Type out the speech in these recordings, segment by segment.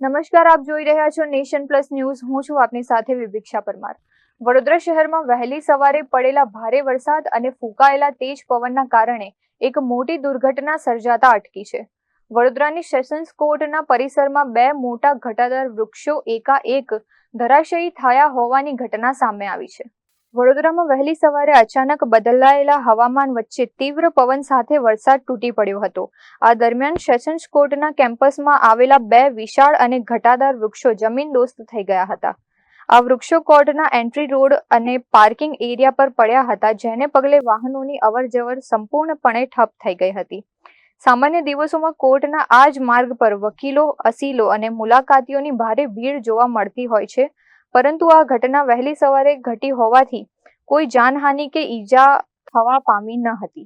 નમસ્કાર, આપ જોઈ રહ્યા છો નેશન પ્લસ ન્યૂઝ. હું છું આપની સાથે વિભિક્ષા પરમાર. વડોદરા શહેરમાં વહેલી સવારે પડેલા ભારે વરસાદ અને ફૂંકાયેલા તેજ પવનના કારણે એક મોટી દુર્ઘટના સર્જાતા અટકી છે. વડોદરાની સેશન્સ કોર્ટના પરિસરમાં બે મોટા ઘટાદાર વૃક્ષો એકાએક ધરાશયી થયા હોવાની ઘટના સામે આવી છે. વડોદરામાં વહેલી સવારે અચાનક બદલાયેલા હવામાન વચ્ચે તીવ્ર પવન સાથે વરસાદ તૂટી પડ્યો હતો. આ દરમિયાન સેશન્સ કોર્ટના કેમ્પસમાં આવેલા બે વિશાળ અને ઘટાદાર વૃક્ષો જમીનદોસ્ત થઈ ગયા હતા. આ વૃક્ષો કોર્ટના એન્ટ્રી રોડ અને પાર્કિંગ એરિયા પર પડ્યા હતા, જેને પગલે વાહનોની અવરજવર સંપૂર્ણપણે ઠપ થઈ ગઈ હતી. સામાન્ય દિવસોમાં કોર્ટના આ જ માર્ગ પર વકીલો, અસીલો અને મુલાકાતીઓની ભારે ભીડ જોવા મળતી હોય છે, પરંતુ આ ઘટના વહેલી સવારે ઘટી હોવાથી કોઈ જાનહાનિ કે ઈજા થવા પામી ન હતી.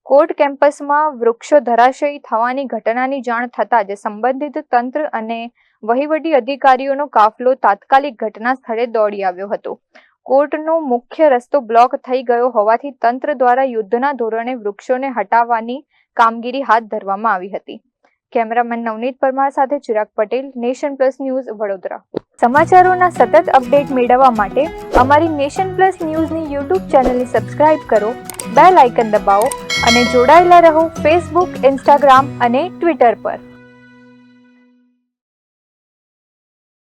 કોર્ટ કેમ્પસમાં વૃક્ષો ધરાશયી થવાની ઘટનાની જાણ થતાં જ સંબંધિત તંત્ર અને વહીવટી અધિકારીઓનો કાફલો તાત્કાલિક ઘટના સ્થળે દોડી આવ્યો હતો. કોર્ટનો મુખ્ય રસ્તો બ્લોક થઈ ગયો હોવાથી તંત્ર દ્વારા યુદ્ધના ધોરણે વૃક્ષોને હટાવવાની કામગીરી હાથ ધરવામાં આવી હતી. કેમેરામેન નવનીત પરમાર સાથે Chirag Patel, nation plus news, Vadodara. સમાચારોના સતત અપડેટ મેળવવા માટે અમારી નેશન પ્લસ ન્યૂઝની યુટ્યુબ ચેનલને સબસ્ક્રાઇબ કરો, બેલ આઇકન દબાવો અને જોડાયેલા રહો ફેસબુક, ઇન્સ્ટાગ્રામ અને ટ્વિટર પર.